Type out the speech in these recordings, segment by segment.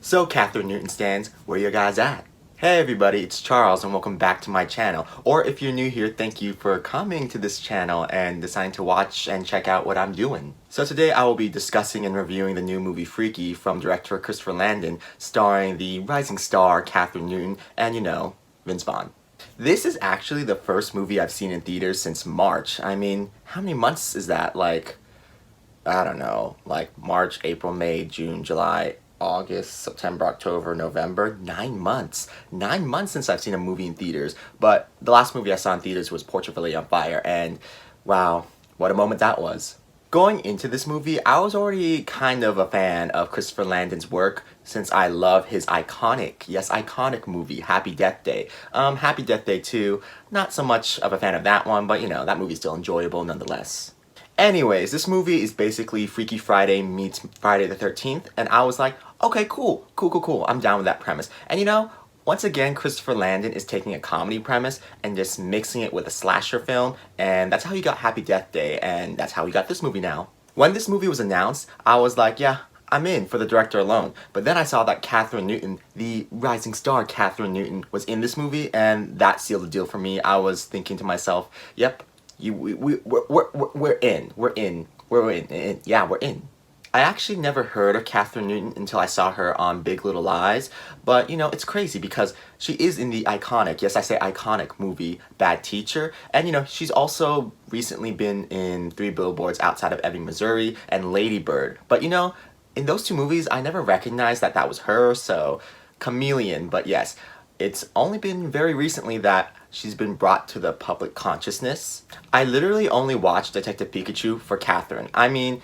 So, Catherine Newton stands, where you guys at? Hey everybody, it's Charles and welcome back to my channel. Or if you're new here, thank you for coming to this channel and deciding to watch and check out what I'm doing. So today I will be discussing and reviewing the new movie Freaky from director Christopher Landon, starring the rising star Catherine Newton and, Vince Vaughn. This is actually the first movie I've seen in theaters since March. I mean, how many months is that? I don't know, like March, April, May, June, July, August, September, October, November, 9 months. 9 months since I've seen a movie in theaters. But the last movie I saw in theaters was Portrait of a Lady on Fire, and wow, what a moment that was. Going into this movie, I was already kind of a fan of Christopher Landon's work since I love his iconic, yes, iconic movie, Happy Death Day. Happy Death Day 2, not so much of a fan of that one, but that movie's still enjoyable nonetheless. Anyways, this movie is basically Freaky Friday meets Friday the 13th, and I was like, okay, cool, I'm down with that premise. And once again, Christopher Landon is taking a comedy premise and just mixing it with a slasher film, and that's how he got Happy Death Day, and that's how he got this movie now. When this movie was announced, I was like, yeah, I'm in for the director alone. But then I saw that Catherine Newton, the rising star Catherine Newton, was in this movie, and that sealed the deal for me. I was thinking to myself, yep, we're in. Yeah, we're in. I actually never heard of Catherine Newton until I saw her on Big Little Lies, but it's crazy because she is in the iconic, yes I say iconic movie, Bad Teacher, and she's also recently been in Three Billboards Outside of Ebbing, Missouri, and Lady Bird, but in those two movies I never recognized that was her, so chameleon, but yes, it's only been very recently that she's been brought to the public consciousness. I literally only watched Detective Pikachu for Catherine. I mean,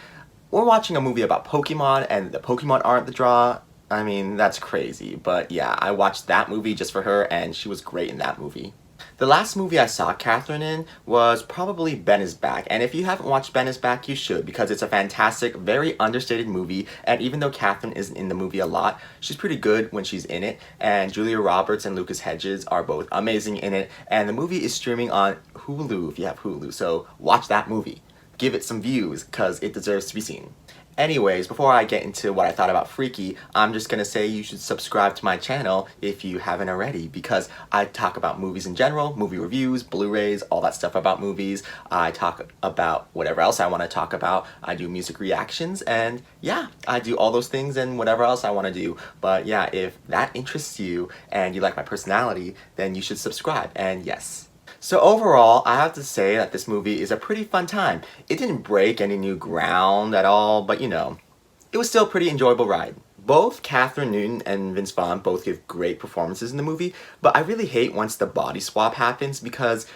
we're watching a movie about Pokemon and the Pokemon aren't the draw. I mean, that's crazy. But yeah, I watched that movie just for her and she was great in that movie. The last movie I saw Catherine in was probably Ben is Back, and if you haven't watched Ben is Back, you should, because it's a fantastic, very understated movie, and even though Catherine isn't in the movie a lot, she's pretty good when she's in it, and Julia Roberts and Lucas Hedges are both amazing in it, and the movie is streaming on Hulu if you have Hulu, so watch that movie. Give it some views, because it deserves to be seen. Anyways, before I get into what I thought about Freaky, I'm just gonna say you should subscribe to my channel if you haven't already, because I talk about movies in general, movie reviews, Blu-rays, all that stuff about movies. I talk about whatever else I want to talk about. I do music reactions, and yeah, I do all those things and whatever else I want to do. But yeah, if that interests you and you like my personality, then you should subscribe, and yes. So overall, I have to say that this movie is a pretty fun time. It didn't break any new ground at all, but it was still a pretty enjoyable ride. Both Catherine Newton and Vince Vaughn both give great performances in the movie, but I really hate once the body swap happens because,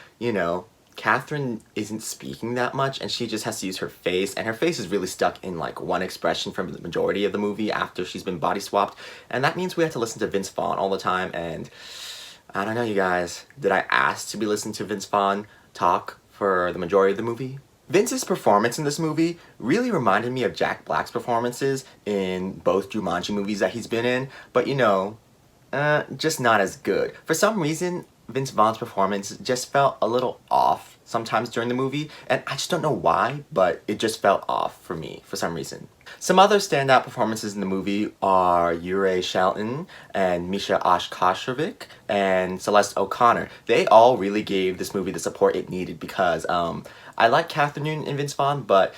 Catherine isn't speaking that much and she just has to use her face, and her face is really stuck in like one expression from the majority of the movie after she's been body swapped, and that means we have to listen to Vince Vaughn all the time, and I don't know, you guys. Did I ask to be listening to Vince Vaughn talk for the majority of the movie? Vince's performance in this movie really reminded me of Jack Black's performances in both Jumanji movies that he's been in, but just not as good. For some reason, Vince Vaughn's performance just felt a little off sometimes during the movie, and I just don't know why, but it just felt off for me for some reason. Some other standout performances in the movie are Ure Shelton and Misha Oshkoshevic and Celeste O'Connor. They all really gave this movie the support it needed because I like Catherine Newton and Vince Vaughn, but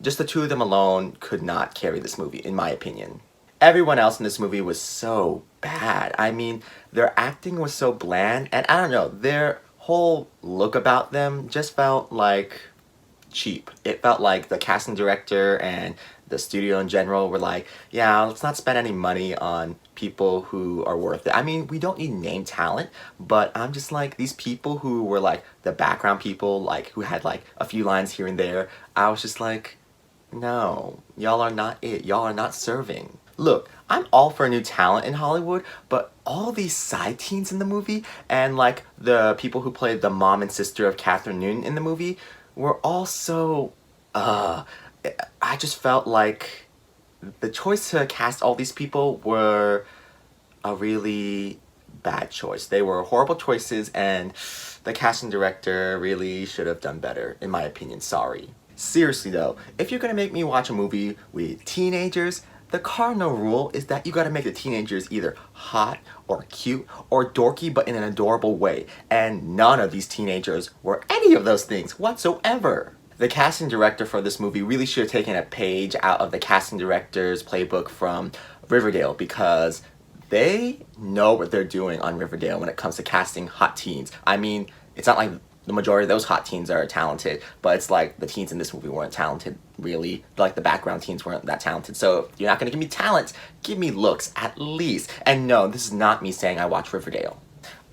just the two of them alone could not carry this movie, in my opinion. Everyone else in this movie was so bad. I mean, their acting was so bland, and I don't know, their whole look about them just felt like cheap. It felt like the casting director and the studio in general were like, yeah, let's not spend any money on people who are worth it. I mean, we don't need name talent, but I'm just like, these people who were like the background people, like who had like a few lines here and there, I was just like, no, y'all are not it. Y'all are not serving. Look, I'm all for new talent in Hollywood, but all these side teens in the movie and like the people who played the mom and sister of Catherine Newton in the movie were all so, I just felt like the choice to cast all these people were a really bad choice. They were horrible choices, and the casting director really should have done better, in my opinion. Sorry. Seriously though, if you're gonna make me watch a movie with teenagers, The cardinal rule is that you gotta make the teenagers either hot or cute or dorky but in an adorable way, and none of these teenagers were any of those things whatsoever. The casting director for this movie really should have taken a page out of the casting director's playbook from Riverdale, because they know what they're doing on Riverdale when it comes to casting hot teens. I mean, it's not like the majority of those hot teens are talented, but it's like the teens in this movie weren't talented, really. Like the background teens weren't that talented. So if you're not gonna give me talent, give me looks at least. And no, this is not me saying I watch Riverdale.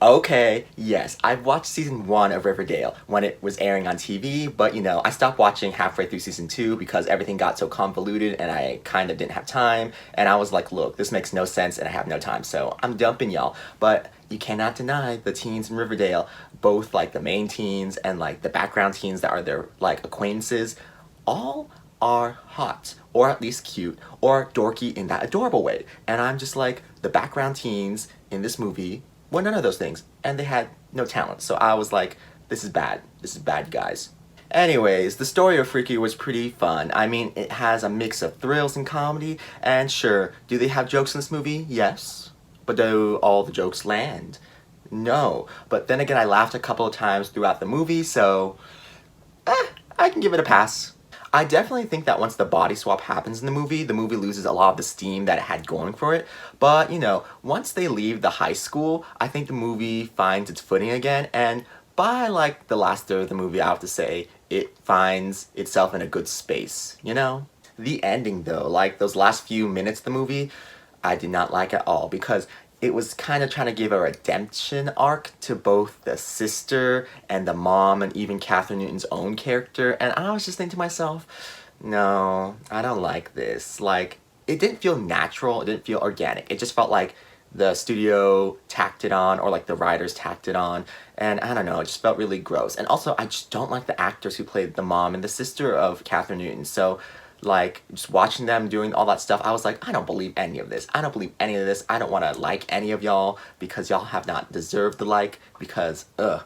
Okay, yes, I've watched season 1 of Riverdale when it was airing on TV, but you know, I stopped watching halfway through season 2 because everything got so convoluted and I kind of didn't have time, and I was like, look, this makes no sense and I have no time, so I'm dumping y'all. But you cannot deny the teens in Riverdale, both like the main teens and like the background teens that are their like acquaintances, all are hot, or at least cute, or dorky in that adorable way. And I'm just like, the background teens in this movie were none of those things, and they had no talent. So I was like, this is bad. This is bad, guys. Anyways, the story of Freaky was pretty fun. I mean, it has a mix of thrills and comedy, and sure, do they have jokes in this movie? Yes. But do all the jokes land? No. But then again, I laughed a couple of times throughout the movie, so I can give it a pass. I definitely think that once the body swap happens in the movie loses a lot of the steam that it had going for it. But, you know, once they leave the high school, I think the movie finds its footing again, and by, like, the last third of the movie, I have to say, it finds itself in a good space, you know? The ending, though, like, those last few minutes of the movie, I did not like at all, because it was kind of trying to give a redemption arc to both the sister and the mom and even Catherine Newton's own character, and I was just thinking to myself, no, I don't like this. Like, it didn't feel natural, it didn't feel organic, it just felt like the studio tacked it on, or like the writers tacked it on, and I don't know, it just felt really gross. And also, I just don't like the actors who played the mom and the sister of Catherine Newton, so like, just watching them doing all that stuff, I was like, I don't believe any of this. I don't believe any of this. I don't want to like any of y'all because y'all have not deserved the like, because, the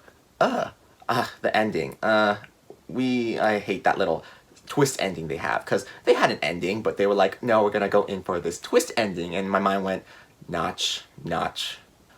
ending. I hate that little twist ending they have, because they had an ending, but they were like, no, we're gonna go in for this twist ending, and my mind went, notch, notch.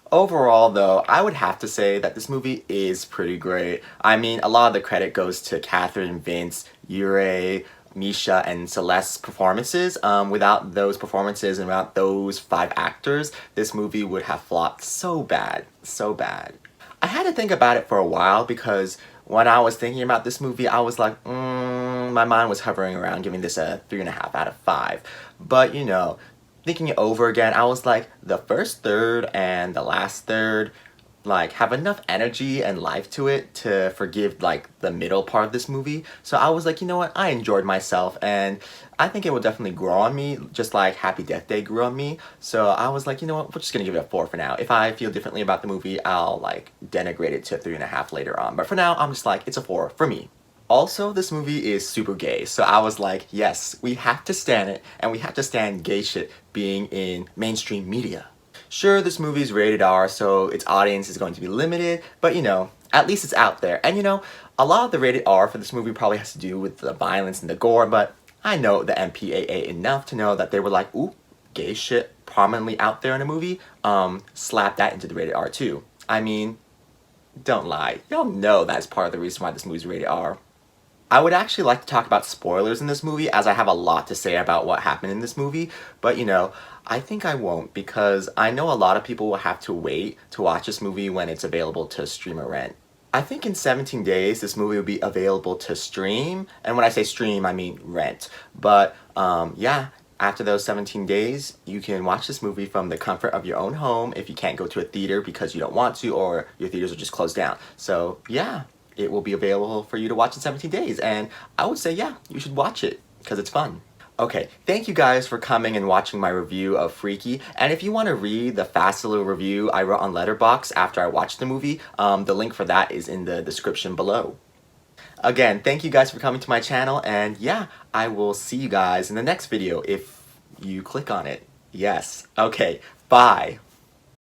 Overall, though, I would have to say that this movie is pretty great. I mean, a lot of the credit goes to Catherine, Vince, Yurei, Misha, and Celeste's performances. Without those performances and without those 5 actors, this movie would have flopped so bad, so bad. I had to think about it for a while, because when I was thinking about this movie, I was like, my mind was hovering around giving this a 3.5 out of 5. But, you know, thinking it over again, I was like, the first third and the last third, like, have enough energy and life to it to forgive, like, the middle part of this movie. So I was like, you know what, I enjoyed myself, and I think it will definitely grow on me, just like Happy Death Day grew on me. So I was like, you know what, we're just gonna give it a 4 for now. If I feel differently about the movie, I'll, like, denigrate it to a 3.5 later on. But for now, I'm just like, it's a 4 for me. Also, this movie is super gay, so I was like, yes, we have to stan it, and we have to stan gay shit being in mainstream media. Sure, this movie is rated R, so its audience is going to be limited, but you know, at least it's out there. And you know, a lot of the rated R for this movie probably has to do with the violence and the gore, but I know the MPAA enough to know that they were like, ooh, gay shit prominently out there in a movie, slap that into the rated R too. I mean, don't lie. Y'all know that's part of the reason why this movie's rated R. I would actually like to talk about spoilers in this movie, as I have a lot to say about what happened in this movie, but you know, I think I won't, because I know a lot of people will have to wait to watch this movie when it's available to stream or rent. I think in 17 days this movie will be available to stream, and when I say stream I mean rent, but yeah, after those 17 days you can watch this movie from the comfort of your own home if you can't go to a theater because you don't want to, or your theaters are just closed down. So yeah, it will be available for you to watch in 17 days, and I would say, yeah, you should watch it, because it's fun. Okay, thank you guys for coming and watching my review of Freaky, and if you want to read the fast little review I wrote on Letterboxd after I watched the movie, the link for that is in the description below. Again, thank you guys for coming to my channel, and yeah, I will see you guys in the next video if you click on it. Yes. Okay, bye.